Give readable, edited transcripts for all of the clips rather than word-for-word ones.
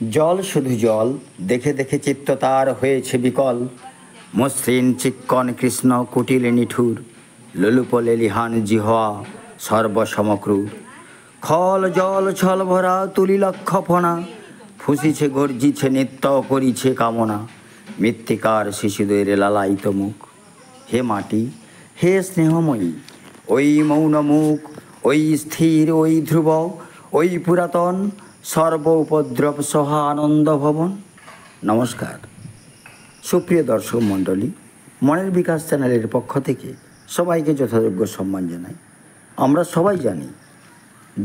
জল শুধু জল, দেখে দেখে চিত্ত তার হয়েছে বিকল। মসৃণ চিক্কণ কৃষ্ণ কুটিল নিঠুর, লোলুপ লেলিহান জিহ্বা সর্বসমক্রূর। খল জল ছল ভরা তুলি লক্ষ ফণা, ফুঁসিছে গর্জিছে নিত্য করিছে কামনা। মৃত্তিকার শিশুদের লালায়িত মুখ, হে মাটি হে স্নেহময়ী, ওই মৌন মুখ, ওই স্থির, ওই ধ্রুব, ওই পুরাতন সর্ব উপদ্রব সহা আনন্দ ভবন। নমস্কার সুপ্রিয় দর্শক মণ্ডলী, মনের বিকাশ চ্যানেলের পক্ষ থেকে সবাইকে যথাযোগ্য সম্মান জানাই। আমরা সবাই জানি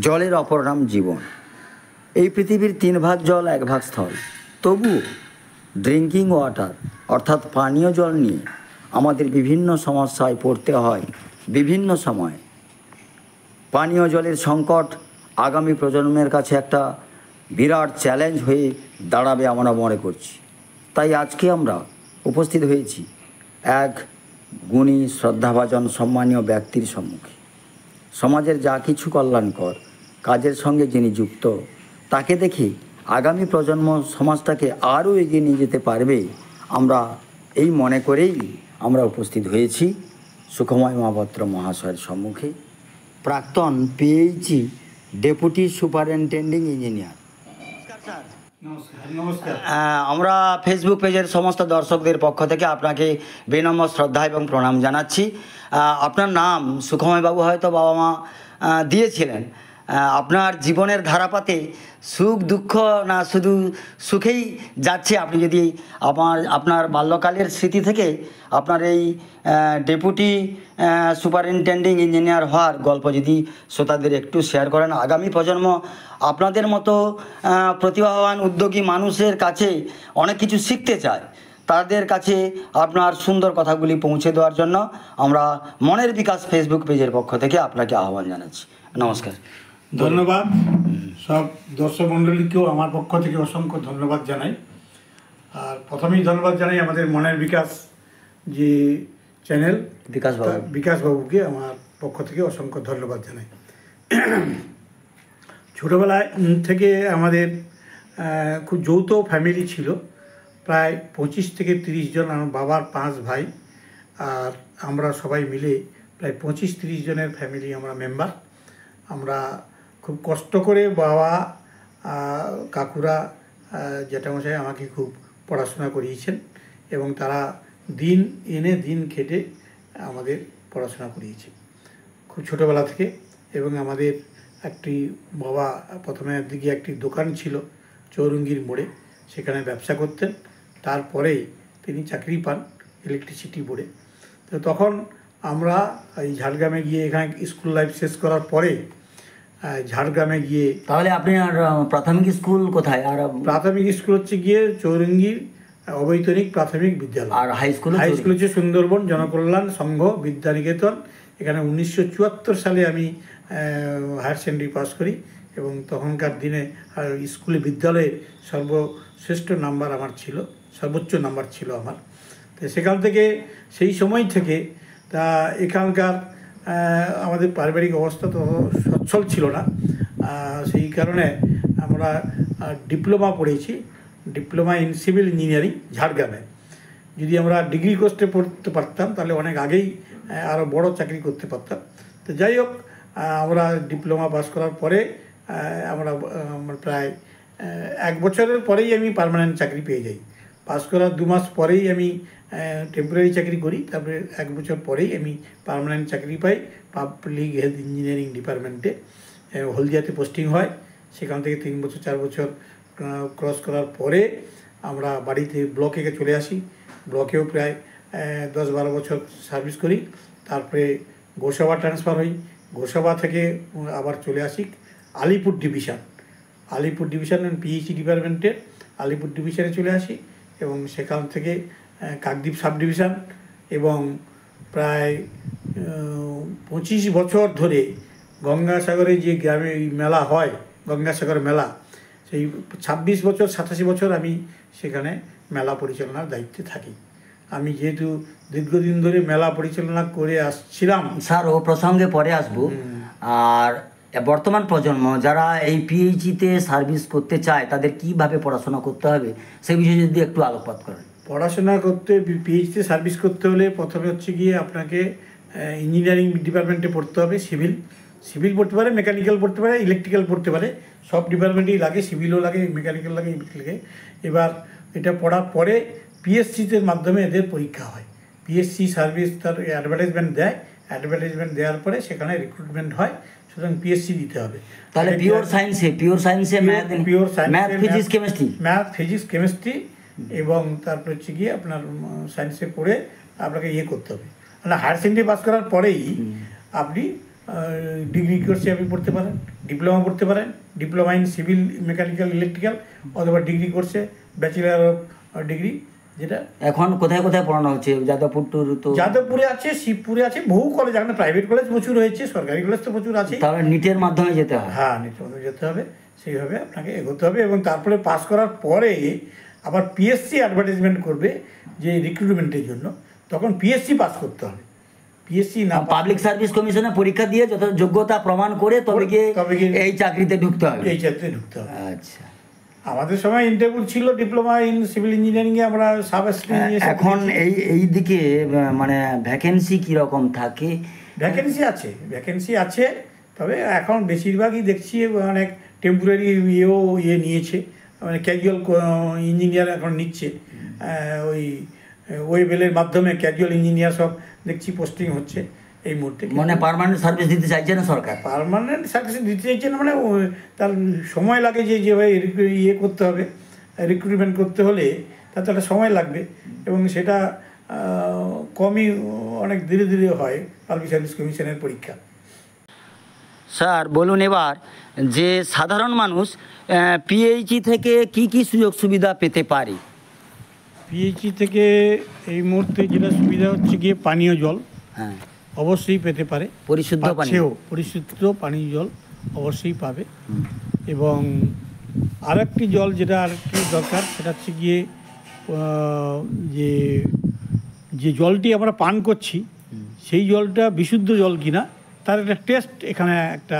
জলের অপর নাম জীবন। এই পৃথিবীর 3 ভাগ জল, 1 ভাগ স্থল। তবুও ড্রিঙ্কিং ওয়াটার অর্থাৎ পানীয় জল নিয়ে আমাদের বিভিন্ন সমস্যায় পড়তে হয় বিভিন্ন সময়। পানীয় জলের সংকট আগামী প্রজন্মের কাছে একটা বিরাট চ্যালেঞ্জ হয়ে দাঁড়াবে আমরা মনে করছি। তাই আজকে আমরা উপস্থিত হয়েছি এক গুণী শ্রদ্ধাভাজন সম্মানীয় ব্যক্তির সম্মুখে। সমাজের যা কিছু কল্যাণকর কাজের সঙ্গে যিনি যুক্ত, তাকে দেখে আগামী প্রজন্ম সমাজটাকে আরও এগিয়ে নিয়ে যেতে পারবে, আমরা এই মনে করেই আমরা উপস্থিত হয়েছি সুখময় মহাপাত্র মহাশয়ের সম্মুখে। প্রাক্তন পিএইচই ডেপুটি সুপারিনটেন্ডিং ইঞ্জিনিয়ার। নমস্কার। আমরা ফেসবুক পেজের সমস্ত দর্শকদের পক্ষ থেকে আপনাকে বিনম্র শ্রদ্ধা এবং প্রণাম জানাচ্ছি। আপনার নাম সুখময়বাবু হয়তো বাবা মা দিয়েছিলেন। আপনার জীবনের ধারাপাতে সুখ দুঃখ না শুধু সুখেই যাচ্ছে, আপনি যদি আপনার বাল্যকালের স্মৃতি থেকে আপনার এই ডেপুটি সুপারিনটেন্ডিং ইঞ্জিনিয়ার হওয়ার গল্প যদি শ্রোতাদের একটু শেয়ার করেন, আগামী প্রজন্ম আপনাদের মতো প্রতিভাবান উদ্যোগী মানুষের কাছে অনেক কিছু শিখতে চায়। তাদের কাছে আপনার সুন্দর কথাগুলি পৌঁছে দেওয়ার জন্য আমরা মনের বিকাশ ফেসবুক পেজের পক্ষ থেকে আপনাকে আহ্বান জানাচ্ছি। নমস্কার। ধন্যবাদ। সব দর্শক মণ্ডলীকেও আমার পক্ষ থেকে অসংখ্য ধন্যবাদ জানাই। আর প্রথমেই ধন্যবাদ জানাই আমাদের মনের বিকাশ যে চ্যানেল, বিকাশবাবুকে আমার পক্ষ থেকে অসংখ্য ধন্যবাদ জানাই। ছোটোবেলায় থেকে আমাদের খুব যৌথ ফ্যামিলি ছিল, প্রায় 25 থেকে 30 জন। আমার বাবার 5 ভাই, আর আমরা সবাই মিলে প্রায় 25-30 জনের ফ্যামিলি আমরা মেম্বার। আমরা খুব কষ্ট করে বাবা, কাকুরা, জ্যাঠামশাই আমাকে খুব পড়াশোনা করিয়েছেন এবং তারা দিন এনে দিন খেটে আমাদের পড়াশোনা করিয়েছে খুব ছোটোবেলা থেকে। এবং আমাদের একটি বাবা প্রথমে দিকে একটি দোকান ছিল চৌরঙ্গির মোড়ে, সেখানে ব্যবসা করতেন। তারপরেই তিনি চাকরি পান ইলেকট্রিসিটি বোর্ডে। তো তখন আমরা এই ঝাড়গ্রামে গিয়ে, এখানে স্কুল লাইফ শেষ করার পরে ঝাড়গ্রামে গিয়ে। তাহলে আপনার প্রাথমিক স্কুল কোথায়? আর প্রাথমিক স্কুল হচ্ছে গিয়ে চৌরঙ্গির অবৈতনিক প্রাথমিক বিদ্যালয়। আর হাই স্কুল হচ্ছে সুন্দরবন জনকল্যাণ সংঘ বিদ্যানিকেতন। এখানে 1974 সালে আমি হায়ার সেকেন্ডারি পাস করি এবং তখনকার দিনে স্কুলে বিদ্যালয়ে সর্বশ্রেষ্ঠ নাম্বার আমার ছিল, সর্বোচ্চ নাম্বার ছিল আমার। তো সেখান থেকে, সেই সময় থেকে তা এখানকার আমাদের পারিবারিক অবস্থা তো সচ্ছল ছিল না, সেই কারণে আমরা ডিপ্লোমা পড়েছি, ডিপ্লোমা ইন সিভিল ইঞ্জিনিয়ারিং ঝাড়গ্রামে। যদি আমরা ডিগ্রি কোর্সে পড়তে পারতাম তাহলে অনেক আগেই আরও বড় চাকরি করতে পারতাম। তো যাই হোক, আমরা ডিপ্লোমা পাস করার পরে আমরা প্রায় 1 বছরের পরেই আমি পার্মানেন্ট চাকরি পেয়ে যাই। পাস করার 2 মাস পরেই আমি টেম্পোরারি চাকরি করি, তারপরে 1 বছর পরেই আমি পার্মানেন্ট চাকরি পাই পাবলিক হেলথ ইঞ্জিনিয়ারিং ডিপার্টমেন্টে। হলদিয়াতে পোস্টিং হয়। সেখান থেকে 3 বছর 4 বছর ক্রস করার পরে আমরা বাড়িতে ব্লকে চলে আসি। ব্লকেও প্রায় 10-12 বছর সার্ভিস করি। তারপরে গোসাবা ট্রান্সফার হই। গোসাবা থেকে আবার চলে আসি আলিপুর ডিভিশন পিএইচই ডিপার্টমেন্টে আলিপুর ডিভিশনে চলে আসি এবং সেখান থেকে কাকদ্বীপ সাব ডিভিশন, এবং প্রায় 25 বছর ধরে গঙ্গাসাগরে যে গ্রামে মেলা হয়, গঙ্গাসাগর মেলা, সেই 26 বছর 87 বছর আমি সেখানে মেলা পরিচালনার দায়িত্বে থাকি। আমি যেহেতু দীর্ঘদিন ধরে মেলা পরিচালনা করে আসছিলাম। স্যার, ও প্রসঙ্গে পরে আসবো। আর বর্তমান প্রজন্ম যারা এই পিএইচিতে সার্ভিস করতে চায় তাদের কিভাবে পড়াশোনা করতে হবে সেই বিষয়ে যদি একটু আলোকপাত করেন। পড়াশোনা করতে, পিএইচডি সার্ভিস করতে হলে প্রথমে হচ্ছে গিয়ে আপনাকে ইঞ্জিনিয়ারিং ডিপার্টমেন্টে পড়তে হবে। সিভিল পড়তে পারে, মেকানিক্যাল পড়তে পারে, ইলেকট্রিক্যাল পড়তে পারে, সব ডিপার্টমেন্টেই লাগে, সিভিলও লাগে, মেকানিক্যাল লাগে, ইলেকট্রিক লাগে। এবার এটা পড়ার পরে পিএসসির মাধ্যমে এদের পরীক্ষা হয়। পিএসসি সার্ভিস তার অ্যাডভার্টাইজমেন্ট দেয়, অ্যাডভার্টাইজমেন্ট দেওয়ার পরে সেখানে রিক্রুটমেন্ট হয়, সুতরাং পিএসসি দিতে হবে। তাহলে পিওর সায়েন্সে ম্যাথ ফিজিক্স কেমিস্ট্রি এবং তারপর হচ্ছে গিয়ে আপনার সায়েন্সে পড়ে আপনাকে করতে হবে। মানে হায়ার সেকেন্ডারি পাস করার পরেই আপনি ডিগ্রি কোর্সে আপনি পড়তে পারেন, ডিপ্লোমা পড়তে পারেন, diploma in civil, mechanical, electrical, অথবা ডিগ্রি কোর্সে ব্যাচেলার অফ ডিগ্রি, যেটা এখন কোথায় কোথায় পড়ানো হচ্ছে। যাদবপুরে আছে, শিবপুরে আছে, বহু কলেজ, এখানে প্রাইভেট কলেজ প্রচুর হয়েছে, সরকারি কলেজ তো প্রচুর আছে। তাহলে নিটের মাধ্যমে যেতে হবে। হ্যাঁ, নিটের মাধ্যমে যেতে হবে, সেইভাবে আপনাকে এগোতে হবে। এবং তারপরে পাস করার পরে আবার পিএসসি অ্যাডভার্টাইজমেন্ট করবে যে রিক্রুটমেন্টের জন্য, তখন পিএসসি পাস করতে হবে। পিএসসি না, পাবলিক সার্ভিস কমিশনে পরীক্ষা দিয়ে যত যোগ্যতা প্রমাণ করে তবে গিয়ে এই চাকরিতে ঢুকতে হবে। আচ্ছা, আমাদের সময় ইন্টারভিউ ছিল ডিপ্লোমা ইন সিভিল ইঞ্জিনিয়ারিংয়ে, আমরা এখন এই দিকে মানে ভ্যাকেন্সি কীরকম থাকে? ভ্যাকেন্সি আছে, তবে এখন বেশিরভাগই দেখছি অনেক টেম্পোরারি নিয়েছে, মানে ক্যাজুয়াল ইঞ্জিনিয়ার এখন নিচ্ছে। ওই ওয়েবেলের মাধ্যমে ক্যাজুয়াল ইঞ্জিনিয়ার সব দেখছি পোস্টিং হচ্ছে এই মুহূর্তে। মানে পার্মানেন্ট সার্ভিস দিতে চাইছে না সরকার? পার্মানেন্ট সার্ভিস দিতে চাইছে না, মানে তার সময় লাগে, যেভাবে করতে হবে, রিক্রুটমেন্ট করতে হলে তার তো একটা সময় লাগবে, এবং সেটা কমই, অনেক ধীরে ধীরে হয় পাবলিক সার্ভিস কমিশনের পরীক্ষা। স্যার বলুন এবার যে সাধারণ মানুষ পিএইচই থেকে কি কি সুযোগ সুবিধা পেতে পারে? পিএইচই থেকে এই মুহূর্তে যেটা সুবিধা হচ্ছে গিয়ে পানীয় জল, হ্যাঁ অবশ্যই পেতে পারে, পরিশুদ্ধ পানীয় জল অবশ্যই পাবে। এবং আরেকটি জল, যেটা আরেকটি দরকার, সেটা হচ্ছে গিয়ে যে জলটি আমরা পান করছি সেই জলটা বিশুদ্ধ জল কিনা তার একটা টেস্ট এখানে একটা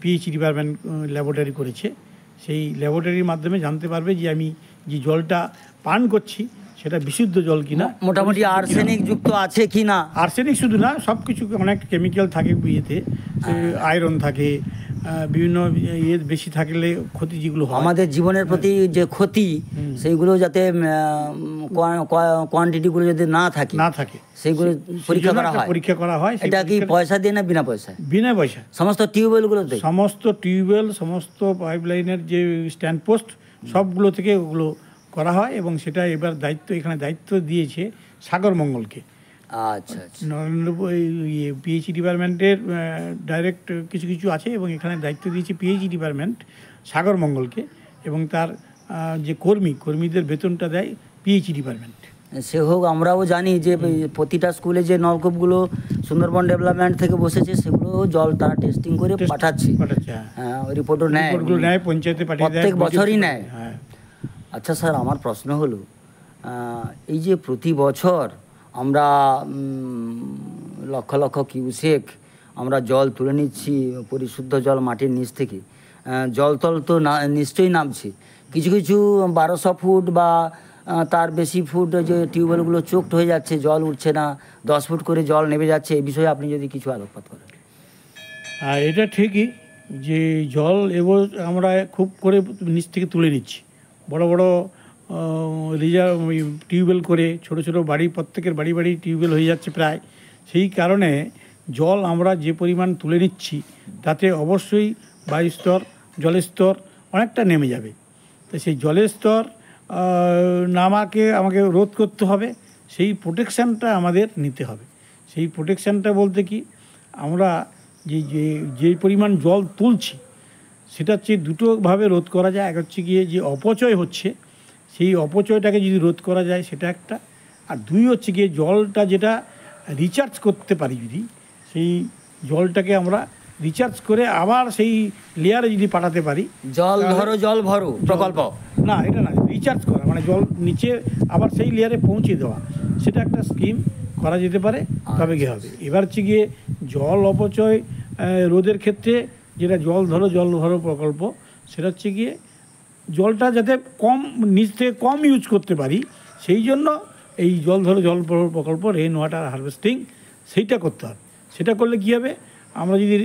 পিএইচই ডিপার্টমেন্ট ল্যাবরেটরি করেছে। সেই ল্যাবরেটরির মাধ্যমে জানতে পারবে যে আমি যে জলটা পান করছি সেটা বিশুদ্ধ জল কিনা। মোটামুটি আর্সেনিক যুক্ত আছে কি না? আর্সেনিক শুধু না, সব কিছু, অনেক কেমিক্যাল থাকে বিয়েতে, আয়রন থাকে, বিভিন্ন বেশি থাকলে ক্ষতি যেগুলো হয় আমাদের জীবনের প্রতি যে ক্ষতি, সেইগুলো যাতে কোয়ান্টিটিগুলো যদি না থাকে সেইগুলো পরীক্ষা করা হয়। এটা কি পয়সা দিয়ে না বিনা পয়সায়? বিনা পয়সা। সমস্ত টিউবওয়েলগুলোতে, সমস্ত পাইপলাইনের যে স্ট্যান্ড পোস্ট সবগুলো থেকে ওগুলো করা হয়। এবং সেটা এবার এখানে দায়িত্ব দিয়েছে সাগরমঙ্গলকে। আচ্ছা, পিএইচই ডিপার্টমেন্টের ডাইরেক্ট কিছু আছে, এবং এখানে দায়িত্ব দিয়েছে পিএইচই ডিপার্টমেন্ট সাগরমঙ্গলকে, এবং তার যে কর্মীদের বেতনটা দেয় পিএইচই ডিপার্টমেন্ট। সে হোক, আমরাও জানি যে প্রতিটা স্কুলে যে নলকূপগুলো সুন্দরবন ডেভেলপমেন্ট থেকে বসেছে সেগুলো জল তারা টেস্টিং করে পাঠাচ্ছে। হ্যাঁ, ওই রিপোর্টও নেয়, পঞ্চায়েতে পাঠিয়ে দেয়, প্রত্যেক বছরই নেয়। হ্যাঁ। আচ্ছা স্যার, আমার প্রশ্ন হলো, এই যে প্রতি বছর আমরা লক্ষ লক্ষ কিউসেক আমরা জল তুলে নিচ্ছি, পরিশুদ্ধ জল মাটির নিচ থেকে, জলতল তো নিশ্চয়ই নামছে, কিছু 1200 ফুট বা তার বেশি ফুট যে টিউবওয়েলগুলো চোকড হয়ে যাচ্ছে, জল উঠছে না, 10 ফুট করে জল নেমে যাচ্ছে, এই বিষয়ে আপনি যদি কিছু আলোকপাত করেন। এটা ঠিকই যে জল এবার আমরা খুব করে নিচ থেকে তুলে নিচ্ছি, বড় বড় রিজার্ভ টিউবওয়েল করে, ছোট ছোট বাড়ি, প্রত্যেকের বাড়ি টিউবওয়েল হয়ে যাচ্ছে প্রায়। সেই কারণে জল আমরা যে পরিমাণ তুলে নিচ্ছি তাতে অবশ্যই বায়ুস্তর, জলের স্তর অনেকটা নেমে যাবে। তো সেই জলের স্তর আমাকে রোধ করতে হবে, সেই প্রোটেকশানটা আমাদের নিতে হবে। সেই প্রোটেকশানটা বলতে কি, আমরা যে পরিমাণ জল তুলছি সেটা হচ্ছে দুটোভাবে রোধ করা যায়। এক হচ্ছে গিয়ে যে অপচয় হচ্ছে, সেই অপচয়টাকে যদি রোধ করা যায় সেটা একটা, আর দুই হচ্ছে গিয়ে জলটা যেটা রিচার্জ করতে পারি, যদি সেই জলটাকে আমরা রিচার্জ করে আবার সেই লেয়ারে যদি পাঠাতে পারি, জল ভরো প্রকল্প না, এটা না, রিচার্জ করা মানে জল নিচে আবার সেই লেয়ারে পৌঁছে দেওয়া, সেটা একটা স্কিম করা যেতে পারে, তবে কি হবে। এবার হচ্ছে গিয়ে জল অপচয় রোধের ক্ষেত্রে যেটা জল ধরো প্রকল্প, সেটা হচ্ছে গিয়ে জলটা যাতে কম নিচ থেকে কম ইউজ করতে পারি, সেই জন্য এই জল প্রকল্প রেন ওয়াটার হারভেস্টিং সেইটা করতে হবে। সেটা করলে কী হবে, আমরা যদি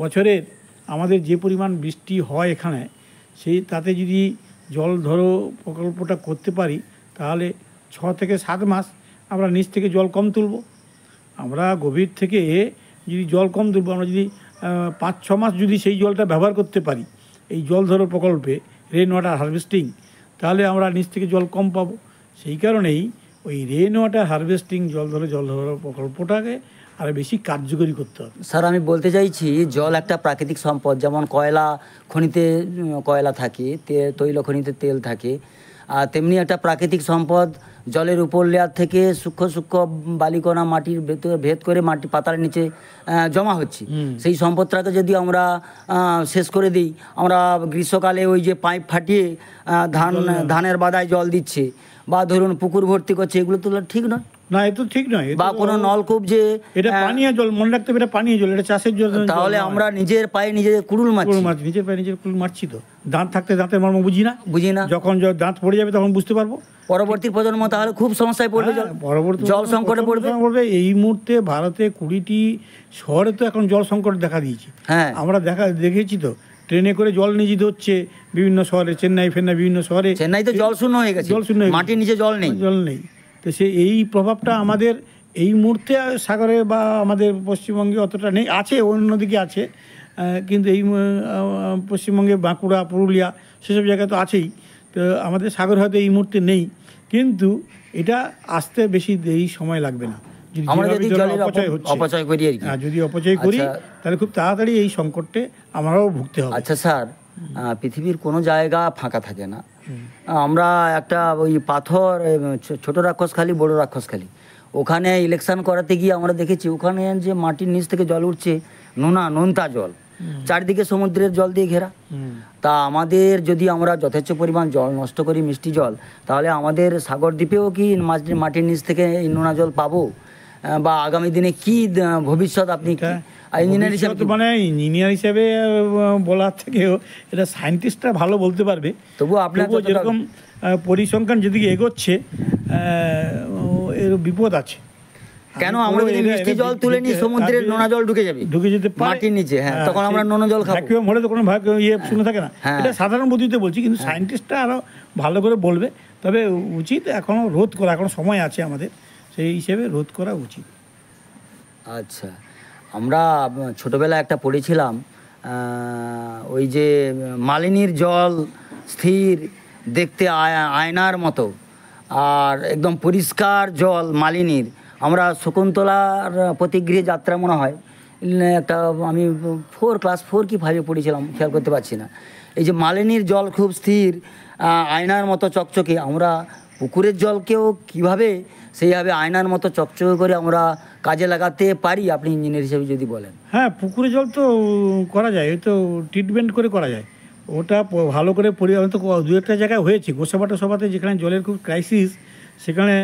বছরের আমাদের যে পরিমাণ বৃষ্টি হয় এখানে, তাতে যদি জল ধরো প্রকল্পটা করতে পারি, তাহলে 6 থেকে 7 মাস আমরা নিচ থেকে জল কম তুলব। আমরা গভীর থেকে যদি জল কম তুলব, আমরা যদি 5-6 মাস যদি সেই জলটা ব্যবহার করতে পারি এই জল ধরো প্রকল্পে রেন ওয়াটার হারভেস্টিং, তাহলে আমরা নিচ থেকে জল কম পাবো। সেই কারণেই ওই রেন ওয়াটার হারভেস্টিং জল ধরো প্রকল্পটাকে আরও বেশি কার্যকরী করতে হবে। স্যার, আমি বলতে চাইছি জল একটা প্রাকৃতিক সম্পদ, যেমন কয়লা খনিতে কয়লা থাকে, তৈল খনিতে তেল থাকে, আর তেমনি একটা প্রাকৃতিক সম্পদ। জলের উপর লেয়ার থেকে সূক্ষ্ম বালিকণা মাটির ভেতর ভেদ করে মাটি পাতার নিচে জমা হচ্ছে। সেই সম্পদটাকে যদি আমরা শেষ করে দিই, আমরা গ্রীষ্মকালে ওই যে পাইপ ফাটিয়ে ধানের বাদায় জল দিচ্ছে, বা ধরুন পুকুর ভর্তি করছে, এগুলো তো ঠিক নয়। না, এ তো ঠিক নয়। বা কোনো নলকূপ, যে এটা পানীয় জল, মনে রাখতে হবে এটা পানীয় জল, এটা চাষের জল। তাহলে আমরা নিজের পায়ে নিজে কুড়ুল মারছি। নিজের পায়ে নিজের কুড়ুল মারছি। তো দাঁত থাকতে দাঁতের মর্ম বুঝি না। যখন দাঁত পড়ে যাবে তখন বুঝতে পারবো। পরবর্তী প্রজন্ম তাহলে খুব সমস্যায় পড়বে, পরবর্তী জল সংকটে পড়বে। এই মুহূর্তে ভারতে 20টি শহরে তো এখন জল সংকট দেখা দিয়েছে। হ্যাঁ, আমরা দেখেছি তো, ট্রেনে করে জল নিয়ে যেতে হচ্ছে বিভিন্ন শহরে, চেন্নাই বিভিন্ন শহরে। চেন্নাই তো জল শূন্য হয়ে গেছে, মাটির নিচে জল নেই। তো এই প্রভাবটা আমাদের এই মুহূর্তে সাগরে বা আমাদের পশ্চিমবঙ্গে অতটা নেই, আছে অন্যদিকে আছে, কিন্তু এই পশ্চিমবঙ্গে বাঁকুড়া, পুরুলিয়া সেসব জায়গায় তো আছেই। তো আমাদের সাগর হয়তো এই মুহূর্তে নেই, কিন্তু এটা আসতে বেশি দেরি সময় লাগবে না। যদি অপচয় করি তাহলে খুব তাড়াতাড়ি এই সংকটে আমরাও ভুগতে হবে। আচ্ছা স্যার, পৃথিবীর কোনো জায়গা ফাঁকা থাকে না। আমরা একটা ওই পাথর, ছোট রাক্ষসখালী, বড় রাক্ষসখালী, ওখানে ইলেকশন করাতে গিয়ে আমরা দেখেছি ওখানে যে মাটির নিচ থেকে জল উঠছে, নোনতা জল, চারিদিকে সমুদ্রের জল দিয়ে ঘেরা। তা আমাদের যদি আমরা যথেচ্ছ পরিমাণ জল নষ্ট করি, মিষ্টি জল, তাহলে আমাদের সাগর দ্বীপেও কি মাটির নিচ থেকে এই নোনা জল পাবো? বা আগামী দিনে কি ভবিষ্যৎ আপনি ইঞ্জিনিয়ার হিসেবে বলার থেকেও এটা সায়েন্টিস্টরা ভালো বলতে পারবে। তবুও আপনার যেরকম পরিসংখ্যান যেদিকে এগোচ্ছে, এর বিপদ আছে। কেন আমরা যদি মিষ্টি জল তুলে নিই, সমুদ্রের নোনা জল ঢুকে যেতে মাটির নিচে, তখন আমরা নোনা জল খাবো। ভ্যাকুয়াম হলে তো কোনো শুনে থাকে না। এটা সাধারণ বুদ্ধিতে বলছি, কিন্তু সায়েন্টিস্টরা আরো ভালো করে বলবে। তবে উচিত এখনো রোধ করা, এখনো সময় আছে আমাদের, সেই হিসেবে রোধ করা উচিত। আচ্ছা, আমরা ছোটবেলায় একটা পড়েছিলাম, ওই যে মালিনীর জল স্থির, দেখতে আয়নার মতো, আর একদম পরিষ্কার জল মালিনীর। আমরা শকুন্তলার প্রতিগৃহে যাত্রা মনে হয় একটা, আমি ক্লাস 4 কি 5 পড়েছিলাম, খেয়াল করতে পারছি না। এই যে মালিনীর জল খুব স্থির, আয়নার মতো চকচকে, আমরা পুকুরের জলকেও কিভাবে সেইভাবে আয়নার মতো চকচকে করে আমরা কাজে লাগাতে পারি, আপনি ইঞ্জিনিয়ার হিসেবে যদি বলেন। হ্যাঁ, পুকুরের জল তো করা যায়, ওই তো ট্রিটমেন্ট করে করা যায়। ওটা ভালো করে তো 2-1 জায়গায় হয়েছে, গোসাবাটা সভাতে, যেখানে জলের খুব ক্রাইসিস, সেখানে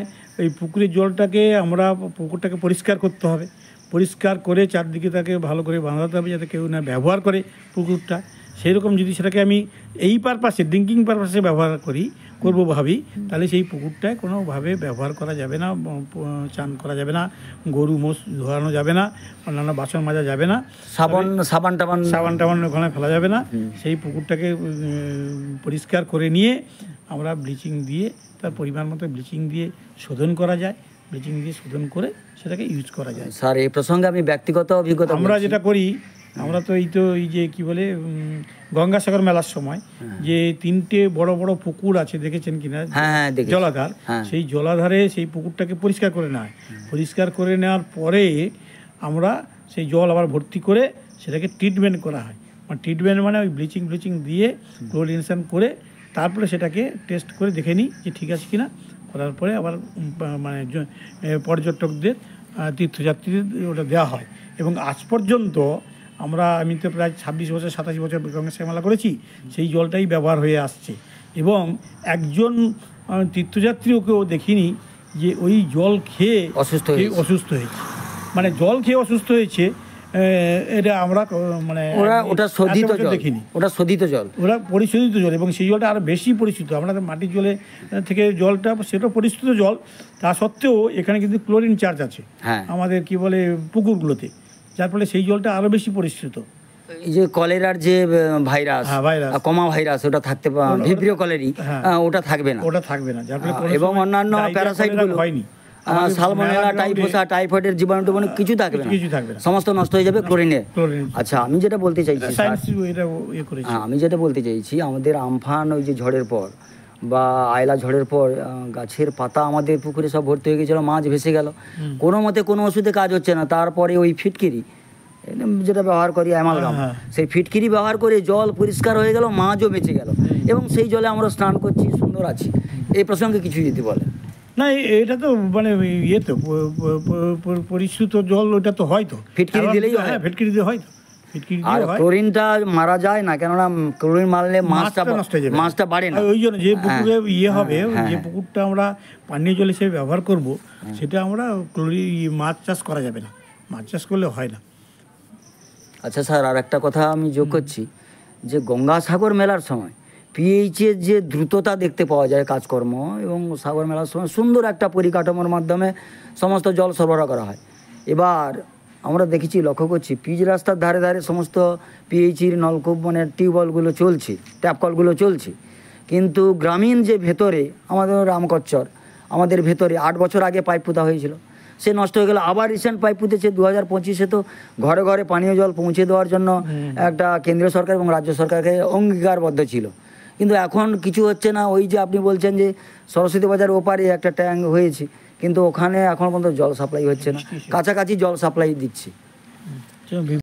এই পুকুরের জলটাকে পুকুরটাকে পরিষ্কার করতে হবে। পরিষ্কার করে চারদিকে তাকে ভালো করে বাঁধাতে হবে, যাতে কেউ না ব্যবহার করে পুকুরটা। সেই রকম যদি সেটাকে আমি এই পারপাসে, ড্রিঙ্কিং পারপাসে ব্যবহার করবো ভাবি, তাহলে সেই পুকুরটায় কোনোভাবে ব্যবহার করা যাবে না, চান করা যাবে না, গরু মোষ ধোয়ানো যাবে না, অন্যান্য বাসন মাজা যাবে না, সাবান টাবান ওখানে ফেলা যাবে না। সেই পুকুরটাকে পরিষ্কার করে নিয়ে আমরা ব্লিচিং দিয়ে, তার পরিমাণ মতো ব্লিচিং দিয়ে শোধন করা যায়, ব্লিচিং দিয়ে শোধন করে সেটাকে ইউজ করা যায়। স্যার, এই প্রসঙ্গে আমি ব্যক্তিগত অভিজ্ঞতা, আমরা যেটা করি, আমরা তো এই যে কি বলে, গঙ্গাসাগর মেলার সময় যে 3টে বড় বড় পুকুর আছে, দেখেছেন কিনা, জলাধার, সেই জলাধারে সেই পুকুরটাকে পরিষ্কার করে নেওয়া হয়। পরিষ্কার করে নেওয়ার পরে আমরা সেই জল আবার ভর্তি করে সেটাকে ট্রিটমেন্ট করা হয়। ট্রিটমেন্ট মানে ওই ব্লিচিং দিয়ে ক্লোরিনেশন করে, তারপরে সেটাকে টেস্ট করে দেখে নিই যে ঠিক আছে কিনা। করার পরে আবার মানে পর্যটকদের, তীর্থযাত্রীদের ওটা দেওয়া হয়। এবং আজ পর্যন্ত আমি তো প্রায় 26 বছর 27 বছর গঙ্গাসাগর মেলা করেছি, সেই জলটাই ব্যবহার হয়ে আসছে। এবং একজন তীর্থযাত্রীকেও দেখিনি যে ওই জল খেয়ে অসুস্থ হয়েছে। মানে জল খেয়ে অসুস্থ হয়েছে, এটা আমরা মানে ওটা শোধিত এত বছর জল, দেখিনি। ওটা শোধিত জল। ওরা পরিশোধিত জল এবং সেই জলটা আরও বেশি পরিশুদ্ধ। আমরা তো মাটির জলে থেকে জলটা সেটা পরিশুদ্ধ জল, তা সত্ত্বেও এখানে কিন্তু ক্লোরিন চার্জ আছে হ্যাঁ। আমাদের কি বলে পুকুরগুলোতে, যার ফলে সেই জলটা আরও বেশি পরিশ্রুত। এই যে কলেরার যে ভাইরাস, হ্যাঁ, ভাইরাস। কমা ভাইরাস, ওটা থাকতে ভিব্রিও কলেরি, হ্যাঁ। ওটা থাকবে না। ওটা থাকবে না, যার ফলে কোনো এবং সময় অন্যান্য ডায়রিয়া, প্যারাসাইটগুলো কলেরা হয়নি। সালমোনেলা, মেলা টাইফোসা, টাইফয়েডের জীবাণু টিবাণু কিছু থাকবে না, কিছু থাকবে না। সমস্ত নষ্ট হয়ে যাবে ক্লোরিনে। ক্লোরিন। আচ্ছা, আমি যেটা বলতে চাইছি স্যার, সায়েন্স এটা ইয়ে করেছে। আমি যেটা বলতে চাইছি, আমাদের আমফান ওই যে ঝড়ের পর বা আয়লা ঝড়ের পর গাছের পাতা আমাদের পুকুরে সব ভর্তি হয়ে গেছিলো, মাছ ভেসে গেল, কোনো মতে কোনো ওষুধে কাজ হচ্ছে না। তারপরে ওই ফিটকিরি যেটা ব্যবহার করি অ্যামালগাম, হ্যাঁ। সেই ফিটকিরি ব্যবহার করে জল পরিষ্কার হয়ে গেল, মাছও বেঁচে গেল, এবং সেই জলে আমরা স্নান করছি, সুন্দর আছি। এই প্রসঙ্গে কিছু যদি বলে। না, এটা তো মানে ইয়ে তো পরিশ্রুত জল, ওটা তো হয় তো ফিটকিরি দিলেই হয়। হ্যাঁ, ফিটকিরি দিয়ে হয় তো, ফিটকিরি আর দিয়ে হয়। ক্লোরিনটা মারা যায় না, কেননা ক্লোরিন মারলে মাছটা নষ্ট হয়ে যাবে, মাছটা বাড়ে না। আর ওই জন্য যে পুকুরে ইয়ে হবে, হ্যাঁ, যে হ্যাঁ। পুকুরটা আমরা পানীয় জল হিসেবে ব্যবহার করব, সেটা আমরা মাছ চাষ করা যাবে না, মাছ চাষ করলে হয় না। আচ্ছা স্যার, আর একটা কথা আমি যোগ করছি, যে গঙ্গাসাগর মেলার সময় পিএইচের যে দ্রুততা দেখতে পাওয়া যায় কাজকর্ম, এবং সাগর মেলার সময় সুন্দর একটা পরিকাঠামোর মাধ্যমে সমস্ত জল সরবরাহ করা হয়। এবার আমরা দেখেছি, লক্ষ্য করছি, পিচ রাস্তার ধারে ধারে সমস্ত পিএইচির নলকূপ মানে টিউবওয়েলগুলো চলছে, ট্যাপ কলগুলো চলছে, কিন্তু গ্রামীণ যে ভেতরে আমাদের রামকচ্চর, আমাদের ভেতরে 8 বছর আগে পাইপ পোতা হয়েছিল, সে নষ্ট হয়ে গেল। আবার রিসেন্ট পাইপ পুঁতেছে 2025-এ। তো ঘরে ঘরে পানীয় জল পৌঁছে দেওয়ার জন্য একটা কেন্দ্রীয় সরকার এবং রাজ্য সরকারকে অঙ্গীকারবদ্ধ ছিল, কিন্তু এখন কিছু হচ্ছে না। ওই যে আপনি বলছেন যে সরস্বতী বাজার ওপারে একটা ট্যাঙ্ক হয়েছে, কিন্তু ওখানে এখন পর্যন্ত জল সাপ্লাই হচ্ছে না, কাছাকাছি জল সাপ্লাই দিচ্ছে।